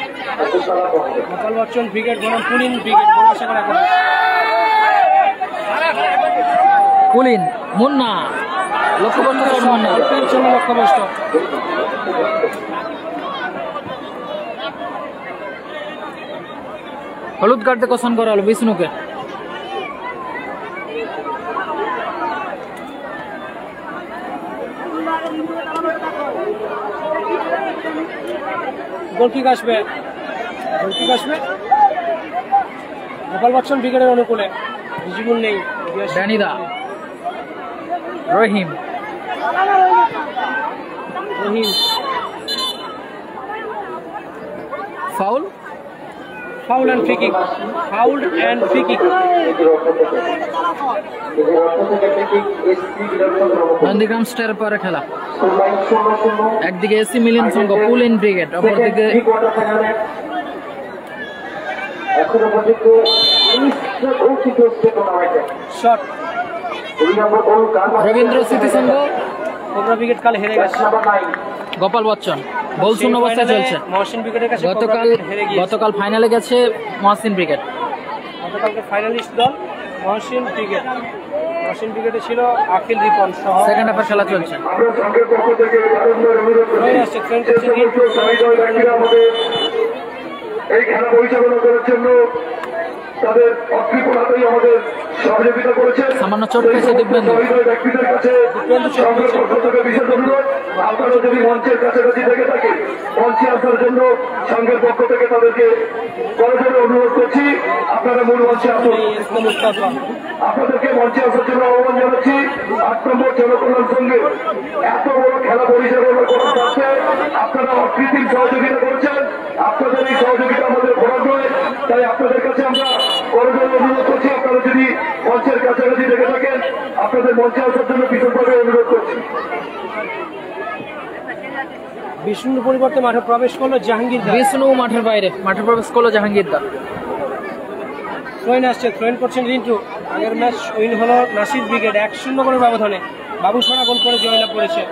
গোপাল বচ্চন ব্রিগেড বনাম পুলিন ব্রিগেড। বঙ্গোপসাগর এখন
পুলিন, মুন্না, লক্ষ্যবর্ষ শট মুন্না।
জন্য লক্ষ্যভ্রষ্ট।
হলুদ কার্ডে কোশন করা হলো বিষ্ণুকে।
গোলকিক আসবে, গোলকিক আসবে গোপাল বচ্চন ব্রিগেডের অনুকূলে। ভিজিবুল নেই,
ড্যানিদা, Rahim,
Rahim
foul,
foul and free kick, foul and free kick.
Nandigram star পরে খেলা। একদিকে এসি মিলিয়ন সংঘ পুলিন ব্রিগেড, অপরদিকে
শট
রবীন্দ্র স্মৃতি সংঘ,
কোবরা ব্রিগেড কাল হেরে গেছে।
গোপাল বচ্চন। গোল শূন্য অবস্থায় চলছে।
মহসিন ব্রিগেডের কাছে
গতকাল ফাইনালে গেছে মহসিন ব্রিগেড।
গতকালকে ফাইনালিস্ট দল মহসিন ব্রিগেড। মহসিন ব্রিগেডে ছিল আখিল রিপন সহ।
সেকেন্ড হাফের খেলা চলছে।
আমরা সংঘের পক্ষ থেকে বারংবার অনুরোধ করছি, যে সমস্ত সহৃদয় ব্যক্তিরা আমাদের এই খেলা পরিচালনা করার জন্য তাদের অকৃপণ হাতেই আমাদের সহযোগিতা করেছেন।
সামান্য চোট পেয়েছে দিব্যেন্দু।
সহৃদয় ব্যক্তিদের কাছে সংঘের পক্ষ থেকে বিশেষ অনুরোধ, আপনারা যদি মঞ্চের কাছাকাছি থেকে থাকেন, মঞ্চে আসার জন্য সংঘের পক্ষ থেকে তাদেরকে করজোরে অনুরোধ করছি, আপনারা মূল মঞ্চে আসুন। আপনাদেরকে মঞ্চে আসার জন্য আহ্বান জানাচ্ছি। 8 নম্বর জনকল্যাণ সঙ্গে এত বড় খেলা পরিচালনা করার সাথে আপনারা অকৃত্রিম সহযোগিতা করছেন। আপনাদের এই সহযোগিতা আমাদের ভোলার নয়, তাই আপনাদের কাছে আমরা করজোরে অনুরোধ করছি, আপনারা যদি মঞ্চের কাছাকাছি থেকে থাকেন, আপনাদের মঞ্চে আসার জন্য বিশেষভাবে অনুরোধ করছি।
বিষ্ণুর পরিবর্তে মাঠে প্রবেশ করলো জাহাঙ্গীর।
বিষ্ণু মাঠের বাইরে, মাঠে প্রবেশ করলো জাহাঙ্গীর দা।
থ্রোইন আসছে, থ্রোইন করছেন রিন্টু। আগের ম্যাচ উইন হলো নাসির ব্রিগেড 1-0 করে ব্যবধানে। বাবু সোনা গোল করে জয়লাভ করেছে।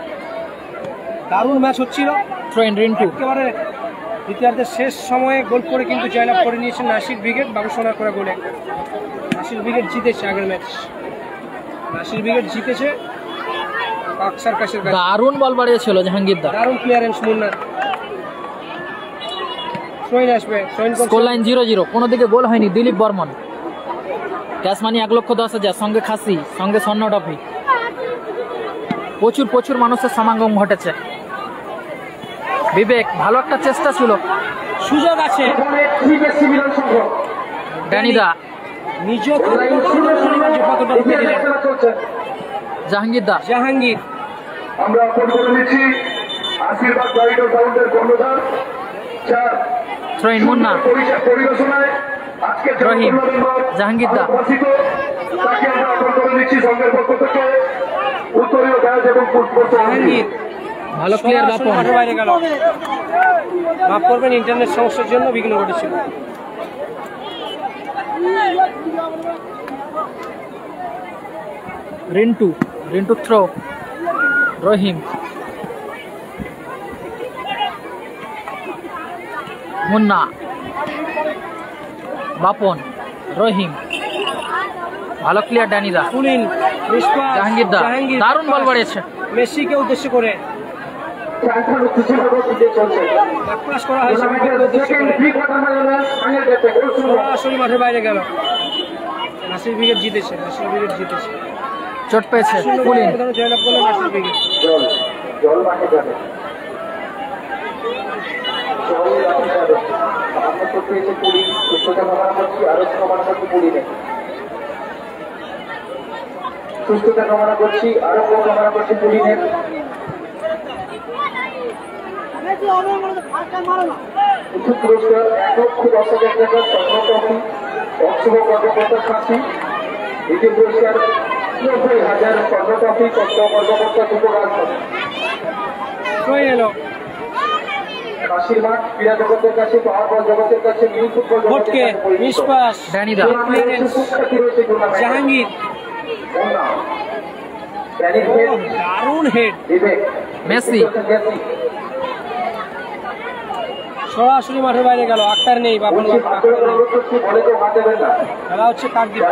দারুণ ম্যাচ হচ্ছিল।
থ্রোইন রিন্টু
একেবারে দ্বিতীয়ার্ধের শেষ সময়ে গোল করে কিন্তু জয়লাভ করে নিয়েছে নাসির ব্রিগেড বাবু সোনার করে গোলে। নাসির ব্রিগেড জিতেছে আগের ম্যাচ। নাসির ব্রিগেড জিতেছে পাক সার্কাসের কাছে।
দারুণ বল বাড়িয়েছিল জাহাঙ্গীর দা।
দারুণ ক্লিয়ারেন্স মুন্নার। থ্রোইন আসবে, থ্রোইন
স্কোর লাইন 0-0। কোনো দিকে গোল হয়নি। দিলীপ বর্মন, ক্যাশ মানি 1,10,000, সঙ্গে খাসি, সঙ্গে স্বর্ণ ট্রফি। প্রচুর মানুষের সমাগম ঘটেছে। বিবেক, ভালো একটা চেষ্টা ছিল।
সুযোগ আছে।
ড্যানিদা,
নিজ
জাহাঙ্গীর দা,
জাহাঙ্গীর।
আমরা ফোন করে নিচ্ছি আশীর্বাদ গাইড সাউন্ডের কর্ণধার
থ্রোইন মুন্না,
পরিবেশনায় আজকে
রহিম, জাহাঙ্গীর দা,
তাকে আমরা ফোন করে নিচ্ছি সংঘের পক্ষ থেকে উত্তরীয় ব্যাস এবং
জাহাঙ্গীর
ভালো প্লেয়ার বাপন।
মাঠের বাইরে গেল। মাফ করবেন, ইন্টারনেট সমস্যার জন্য বিঘ্ন ঘটেছিল।
রিন্টু থ্রো, রহিম, মুন্না, বাপন, রহিম, ভালো প্লেয়ার ড্যানিদা।
পুলিন,
জাহাঙ্গীর দা, দারুণ বল বাড়িয়েছে।
মেসিকে উদ্দেশ্য করে ব্যাকপাস করা হয়েছে সরাসরি মাঠের বাইরে গেল। নাসির ব্রিগেড জিতেছে, নাসির ব্রিগেড জিতেছে।
চোট পেয়েছে পুলিন।
জয়লাভ করলো নাসির ব্রিগেড।
জল মাঠে যাবে, জল মাঠে যাবে। আমরা তো পেয়েছে পুলি, সুস্থতা কামনা করছি, আরো কামনা করছি পুলিনে। সুস্থতা কামনা করছি, আরো কামনা করছি পুলিনের। পুরস্কার 1,10,000 টাকা স্বর্ণ ট্রফি, অংশগ্রহণ কর্মকর্তার ফাঁসি। দ্বিতীয় পুরস্কার 90,000 স্বর্ণ ট্রফি, কর্মকর্তা দুটো রাজধানী। কাশির মাঠ ক্রীড়া জগতের কাছে, পাওয়ার জগতের কাছে, মিনি ফুটবল
ভোটকে নিষ্পাস
ড্যানিদা
জাহাঙ্গীর, দারুণ হেড
মেসি।
সরাসরি মাঠের বাইরে গেল। আক্তার নেই, বাবুল খেলা হচ্ছে কাকদ্বীপ।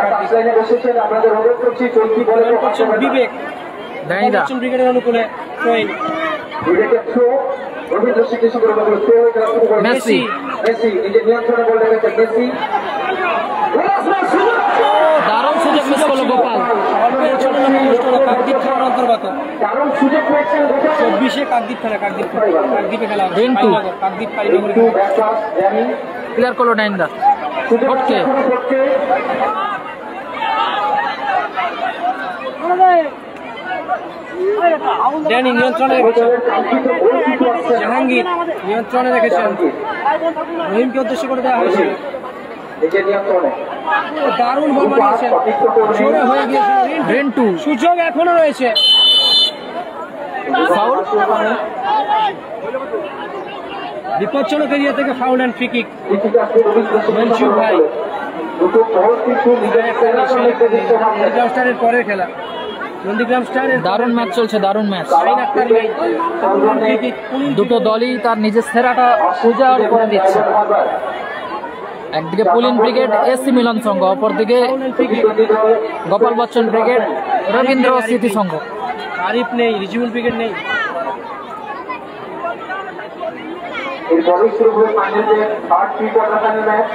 বিবেক
ড্যানিদা
ব্রিগেডের অনুকূলে ট্রেন।
মেসি। দারুণ সুযোগ মিস করলো গোপাল।
কাকদ্বীপ থানার অন্তর্গত 24-এ কাকদ্বীপ থানা, কাকদ্বীপে খেলা হচ্ছে। কাকদ্বীপ
ক্লিয়ার করলো ড্যানিদা। ওকে
ড্যানি নিয়ন্ত্রণে রেখেছেন, জাহাঙ্গীর নিয়ন্ত্রণে রেখেছেন, রহিমকে উদ্দেশ্য করে দেওয়া হয়েছে। দারুণ বল বানিয়েছেন, জোরে হয়ে গিয়েছে
রেন্টু।
সুযোগ এখনো রয়েছে।
ফাউল,
বিপজ্জনক এরিয়া থেকে foul and free kick. Mansur ভাই নন্দীগ্রামের পরের খেলা, নন্দীগ্রাম স্টারের
দারুণ ম্যাচ চলছে, দারুণ ম্যাচ। দুটো দলই তার নিজের সেরাটা উজাড় করে দিচ্ছে। একদিকে পুলিন ব্রিগেড এসি মিলন সংঘ, অপরদিকে গোপাল বচ্চন ব্রিগেড রবীন্দ্র স্মৃতি সংঘ।
আরিফ নেই, রিজিউল ব্রিগেড নেই।
এরপরে শুরু হবে ফাইনালে third pre quarter final match.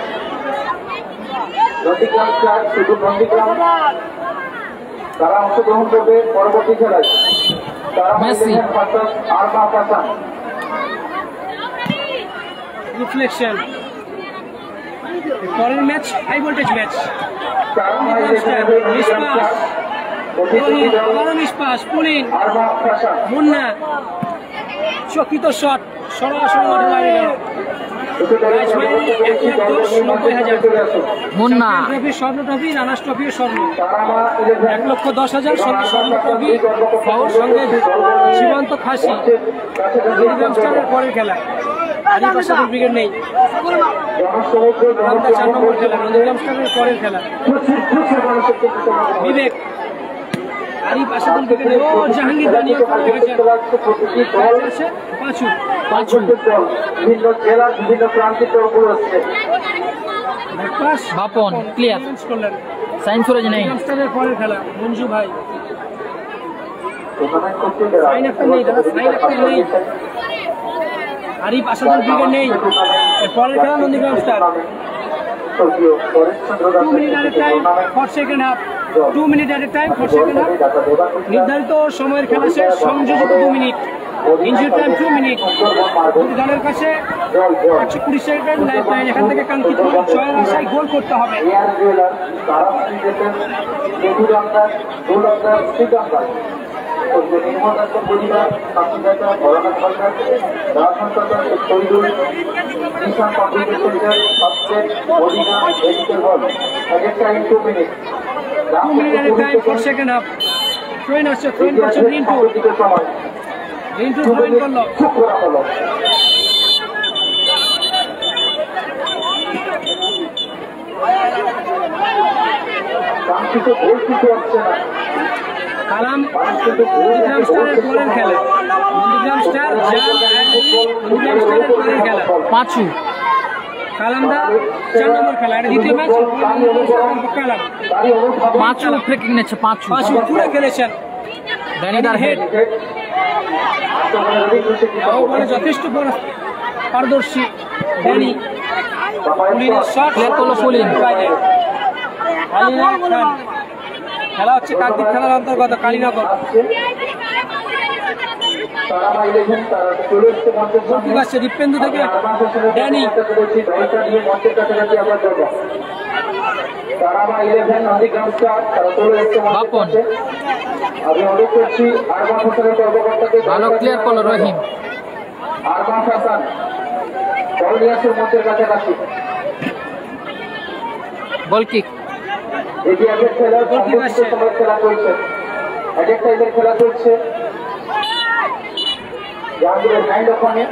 Nandigram star শুধু নন্দীগ্রাম তারা অংশগ্রহণ করবে পরবর্তী খেলায়।
Messi
reflection. পরের ম্যাচ হাই ভোল্টেজ ম্যাচ। নিষ্পাস পুলিন মুন্না, চকিত শট সরাসরি মাঠে বাইরে গেল।
মুন্না
স্বর্ণ ট্রফি, রানার্স ট্রফি স্বর্ণ 1,10,000 স্বর্ণ ট্রফি। সঙ্গে সীমান্ত খাসি। নন্দীগ্রাম স্টারের পরের খেলা, আরিফ আসাদুল ব্রিগেড নেই। 4 নম্বর খেলা, নন্দীগ্রাম স্টারের পরের খেলা। বিবেক, আরিফ আসাদুল ব্রিগেড, ও জাহাঙ্গীর দানিয়ে পাঁচু
বিভিন্ন জেলার বিভিন্ন প্রান্তিক দলগুলো আছে।
বাপন ক্লিয়ার, সাইন সুরজ নেই।
পরের খেলা মঞ্জু ভাই, আরিফ আসাদুল ব্রিগেড নেই। পরের খেলা Nandigram star. 2 minute at a time for second half. 2 minute at a time for second half. নির্ধারিত সময়ের খেলা শেষ, সংযোজিত 2 মিনিট, ইনজুরি টাইম 2 মিনিট। দলের কাছে 120 সেকেন্ড লাইফ লাইন। এখান থেকে কাঙ্ক্ষিত জয়ের আশায় গোল করতে হবে। ট্রেন আসছে, ট্রেন করছে রিন্টু, রিন্টু ট্রেন করলো। কালাম নন্দীগ্রাম স্টারের পরের খেলা, নন্দীগ্রাম স্টার নন্দীগ্রাম স্টারের পরের খেলা।
পাঁচু
কালামদা 4 নম্বর খেলা, এটা দ্বিতীয় ম্যাচ। কালাম
পাঁচু ফ্রি কিক নিচ্ছে, পাঁচু
পুরো খেলেছেন।
ড্যানিদার হেড।
বলে যথেষ্ট বড় পারদর্শী ড্যানি। পুলিনের শট
ক্লিয়ার করলো পুলিন।
খেলা হচ্ছে কাকদ্বীপ থানার অন্তর্গত কালীনগর। দীপেন্দু থেকে ড্যানি।
আমি অনুরোধ করছি আরমান হোসেনের কর্মকর্তাকে
ভালো ক্লিয়ার করলো রহিম।
আরমান হাসান বল নিয়ে আসুন মঞ্চের কাছাকাছি।
বল কিক।
এটি আগের খেলার সময় খেলা চলছে, আগের টাইমের খেলা চলছে। জাহাঙ্গীরের হ্যান্ড ওখানে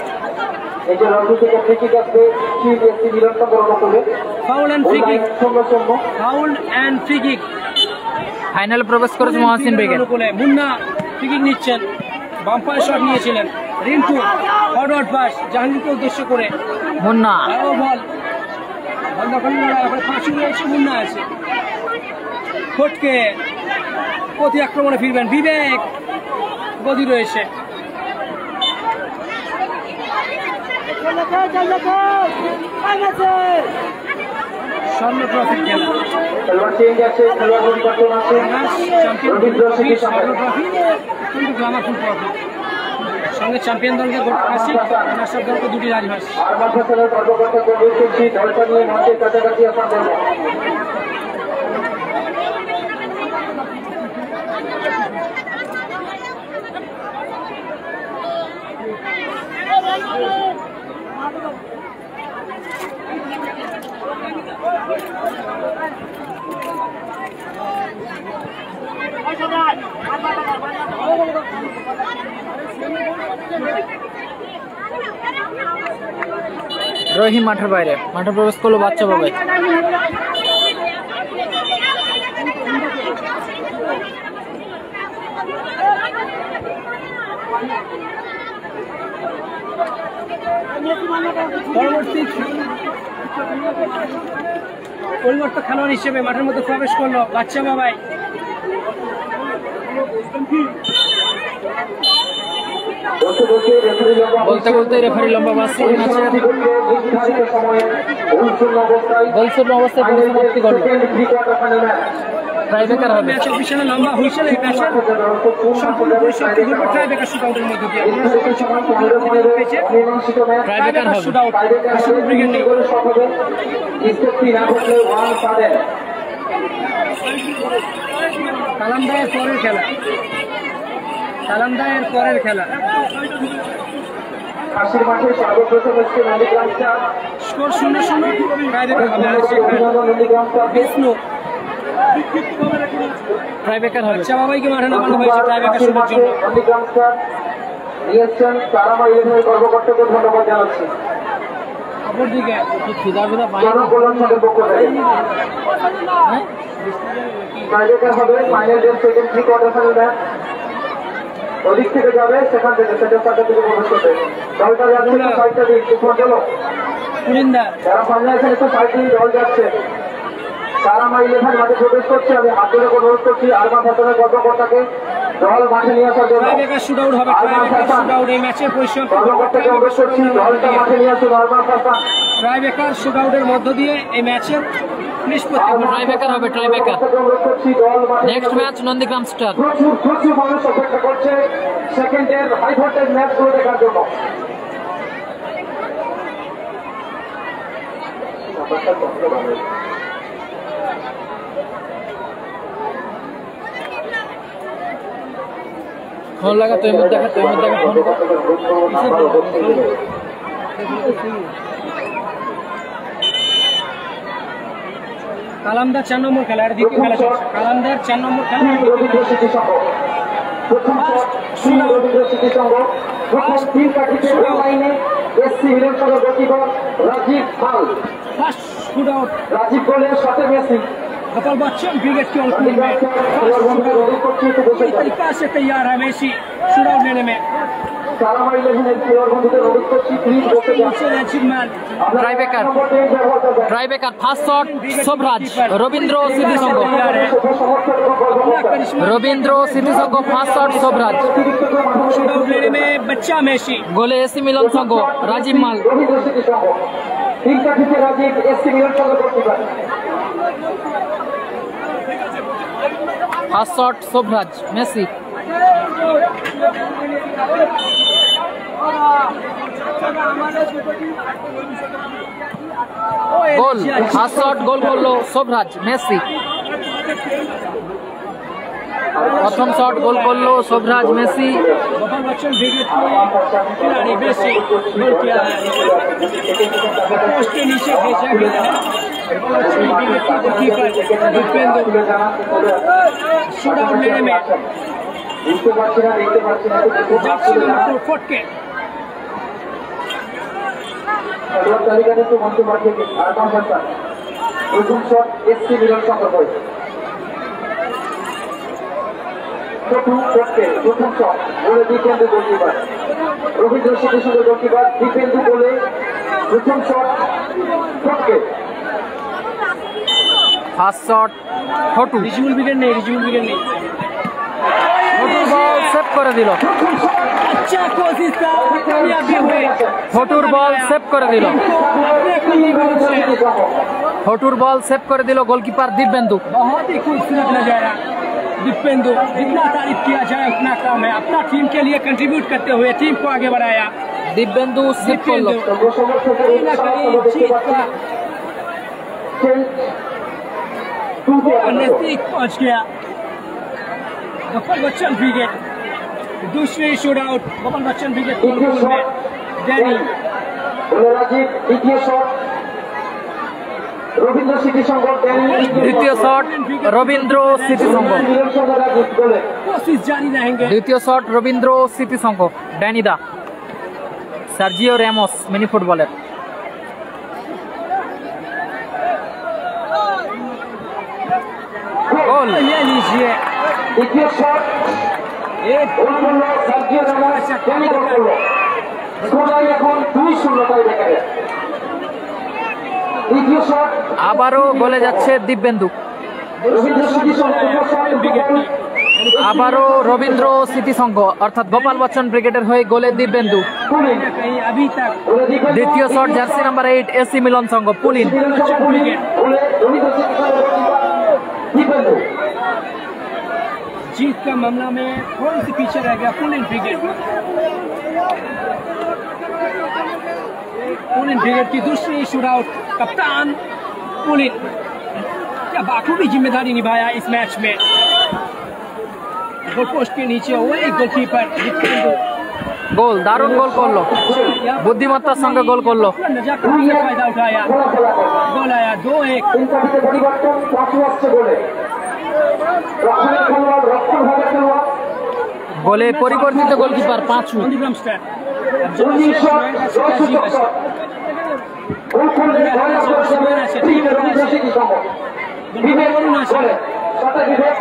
এই যে রজু থেকে ফ্রি কিক আসবে, সিবিএসসি মিলননগর অনুকূলে
ফাউল এন্ড ফ্রি কিক।
শূন্য
ফাউল এন্ড ফ্রি কিক।
ফাইনালে প্রবেশ করেছে Mahasin Brigade.
Munna free kick নিচ্ছেন, বাম্পার শট নিয়েছিলেন। রিন্টু ফরওয়ার্ড পাস জাহাঙ্গীরকে উদ্দেশ্য করে।
মুন্না
বল ফাঁসি রয়েছে, মুন্না আছে। ফটকে প্রতি আক্রমণে ফিরবেন বিবেক, গদি রয়েছে। স্বর্ণ ট্রফি খেলা,
খেলোয়াড় চেঞ্জ আছে, খেলোয়াড় পরিবর্তন আছে।
স্বর্ণ ট্রফি কিন্তু গ্লামারফুল ট্রফি। সঙ্গে চ্যাম্পিয়ন দলকে গোটা ফাঁসি, রানার্সআপ দলকে দুটি রাজভাস।
আরমান হোসেনের কর্মকর্তাকে অনুরোধ করছি দলটা নিয়ে মঞ্চের কাছাকাছি আপনার জন্য।
রহিম মাঠের বাইরে, মাঠে প্রবেশ করলো বাচ্চা বাবাই।
পরিবর্তন খেলোয়াড় হিসেবে মাঠের মধ্যে প্রবেশ করলো বাচ্চা বাবাই।
বলতে বলতে রেফারি লম্বা বাসি বলশূন্য অবস্থায় পরিসমাপ্তি করলো। ট্রাইব্রেকার হবে।
ম্যাচ অফিসিয়ালে লম্বা হুইসেল এই ম্যাচের সম্পূর্ণ পরিসমাপ্তি ঘটবে ট্রাইব্রেকার শুটআউটের মধ্য দিয়ে।
ট্রাইব্রেকার হবে।
শুটআউট হাসিপুর ব্রিগেড নিয়ে। কালামদায়ের পরের খেলা, কালামদায়ের পরের খেলা।
হাসির মাঠে সর্বপ্রথম এসছে নন্দীগ্রাম স্টার।
স্কোর 0-0। ট্রাইব্রেকার হবে বিষ্ণু।
ট্রাইব্রেকার হবে।
বাচ্চা বাবাইকে মাঠে নামানো হয়েছে ট্রাইব্রেকার শুরুর জন্য।
নন্দীগ্রাম স্টার নিয়েছেন তারামা ইলেভেনের কর্মকর্তাকে ধন্যবাদ জানাচ্ছি।
অপরদিকে
জনকল্যাণ সংঘের পক্ষ থেকে ট্রাইব্রেকার হবে। Final day second pre quarter final match ওদিক থেকে যাবে, সেখান থেকে সেকেন্ড কোয়ার্টার থেকে প্রবেশ করবে। দলটা যাচ্ছে তো সাইডটা দিক গেল
পুলিন্দার।
যারা ফাইনাল এখানে তো সাইড দিয়ে দল যাচ্ছে। তারামা ইলেভেন মাঠে প্রবেশ করছে। আমি হাত ধরে অনুরোধ করছি আরমান হাসানের কর্মকর্তাকে দল মাঠে নিয়ে আসার জন্য।
ট্রাইব্রেকার শুটআউট হবে। ট্রাইব্রেকার শুটআউট এই ম্যাচের পরিসমাপ্তি।
কর্মকর্তাকে অনুরোধ করছি দলটা মাঠে নিয়ে আসুন। আরমান হাসান
ট্রাইব্রেকার শুটআউটের মধ্য দিয়ে এই ম্যাচের নিষ্পত্তি।
ট্রাইব্রেকার হবে। ট্রাইব্রেকার।
অনুরোধ করছি দল মাঠে।
Next match Nandigram star.
প্রচুর মানুষ অপেক্ষা করছে সেকেন্ডের হাই ভোল্টেজ ম্যাচগুলো দেখার জন্য।
ফোন লাগা, তুই মধ্যে দেখা, তুই মধ্যে দেখা ফোন।
কালামদার 4 নম্বর খেলা, আর দ্বিতীয় খেলা চলছে। কালামদার 4 নম্বর খেলা।
রবীন্দ্র স্মৃতি সংঘ প্রথম রবীন্দ্র স্মৃতি সংঘ প্রথম তিন কাঠিতে লাইনে SC Milannagar goalkeeper Rajib Pal.
First shootout.
Rajib গোলের সাথে মেসি।
गोपाल बच्चन ब्रिगेड के अनुकूल में पूरी तरीका से तैयार है मेसी शूटआउट लेने में।
ट्राइबेकर फास्ट शॉट शोभराज रविंद्र स्मृति संघ फास्ट शॉट शोभराज
शूटआउट लेने में बच्चा मेसी
गोले एसी मिलन संघ राजीव माल फास्ट शॉट शोभराज मेसी গোল ফার্স্ট শট গোল করলো শোভরাজ মেসি প্রথম শট গোল করলো শোভরাজ মেসি
गोपाल बच्चन ब्रिगेड के खिलाड़ी मेसी गोल किया है पोस्ट के नीचे भेजा गया है गोपाल बच्चन ब्रिगेड के कीपर दीपेंदु शूटआउट लेने में जर्सी नंबर 4 फुट के
প্রথম শট এসসি মিলন সংঘ প্রথম শট বলে দীপেন্দু গোলকিপার রবীন্দ্র স্মৃতি সংঘ গোলকিপার দীপেন্দু বলে প্রথম শট ফটকে
ফার্স্ট শট ফটু
रिजुअल विकेट नहीं
ফটুর বল সেভ করে দিল
अच्छा कोशिश था कामयाब भी हुए
ফটুর বল সেভ করে দিল ফটুর বল সেভ করে দিল গোলকিপার দিব্যেন্দু
बहुत ही खूबसूरत नजारा दीपेंदु जितना तारीफ किया जाए उतना कम है अपना टीम के लिए कंट्रीब्यूट करते हुए टीम को आगे बढ़ाया
দিব্যেন্দু সেভ করলো
कहीं ना कहीं जीत का नजदीक पहुंच गया गोपाल बच्चन ब्रिगेड दूसरे shoot out Gopal Bachchan brigade में डैनी
দ্বিতীয় শট রবীন্দ্র স্মৃতি সংঘ
দ্বিতীয় শট রবীন্দ্র স্মৃতি সংঘ
कोशिश जारी रहेंगे
দ্বিতীয় শট রবীন্দ্র স্মৃতি সংঘ ড্যানিদা সার্জিও র্যামোস মিনি ফুটবলের গোল
ले लीजिए
দ্বিতীয় শট
एक
গোল করলো সার্জিও রামোস ড্যানি গোল করলো স্কোর এখন 2-0 টাই দেখা যায় দ্বিতীয় শট
আবারও গোলে যাচ্ছে দিব্যেন্দু
রবীন্দ্র স্মৃতি সংঘ
আবারও রবীন্দ্র স্মৃতি সংঘ অর্থাৎ গোপাল বচ্চন ব্রিগেডের হয়ে গোলে দিব্যেন্দু
कहीं ना कहीं अभी तक
দ্বিতীয় shot jersey number 8 AC Milan সংঘ পুলিন
बच्चन ब्रिगेड जीत का मामला में थोड़ी सी पीछे रह गया पुलिन ब्रिगेड की दूसरी शूटआउट कप्तान पुलिन क्या बाखूबी जिम्मेदारी निभाया इस मैच में गोल पोस्ट के नीचे वही गोलकीपर दीपेंदु
গোল দারুণ গোল করলো বুদ্ধিমত্তার সঙ্গে গোল করলো
नजाकत से फायदा उठाया गोल आया 2-1
পরিবর্তন পাঁচু আসছে বলে রক্ষণের খেলোয়াড় রক্ষণভাবে খেলোয়াড়
গোলে পরিবর্তিত গোলকিপার পাঁচু
অন্ডিগ্রাম স্ট্যাট
গোল করলে জয়লাভ করেছে রবীন্দ্র স্মৃতি সংঘ বিবেক গোলে সাথে বিবেক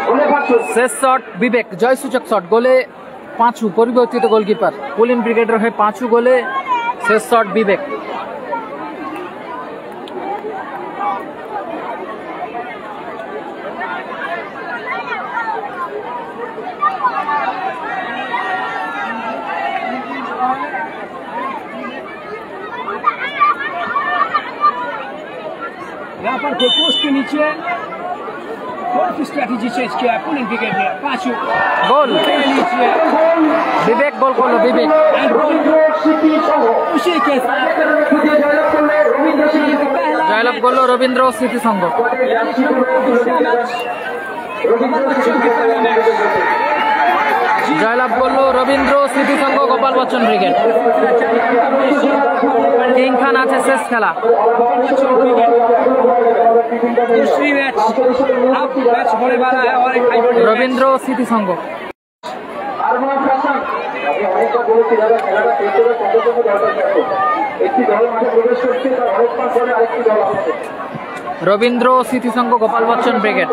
গোলে পাঁচু
শেষ শট বিবেক জয়সূচক শট গোলে পাঁচু পরিবর্তিত গোলকিপার পুলিন ব্রিগেডের হয়ে পাঁচু গোলে শেষ শট বিবেক
यहाँ पर गोलपोस्ट के नीचे थोड़ी सी स्ट्रैटेजी चेंज किया है पुलिन ब्रिगेड ने पांचू
গোল
नीचे
বিবেক গোল করলো বিবেক
রবীন্দ্র স্মৃতি সংঘ
उसी के साथ
খুঁজে জয়লাভ করলে রবীন্দ্র স্মৃতি সংঘ
पहला
জয়লাভ করলো রবীন্দ্র স্মৃতি সংঘ
রবীন্দ্র স্মৃতি
জয়লাভ করলো রবীন্দ্র স্মৃতি সংঘ গোপাল বচ্চন ব্রিগেড কিং খান আছে শেষ খেলা
दूसरी मैच अब मैच होने वाला है और एक हाई
রবীন্দ্র স্মৃতি সংঘ
আরমান হাসান আমি অনেকবার বলেছি দাদা খেলাটা শেষ করে কতটুকু দরকার আছে একটি দল মাঠে প্রবেশ করছে তার অনেক পাস করে আরেকটি দল আসছে
রবীন্দ্র স্মৃতিসংঘ গোপাল বচ্চন ব্রিগেড।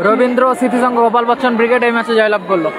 রবীন্দ্র স্মৃতিসংঘ গোপাল বচ্চন ব্রিগেড এই ম্যাচে জয়লাভ করলো।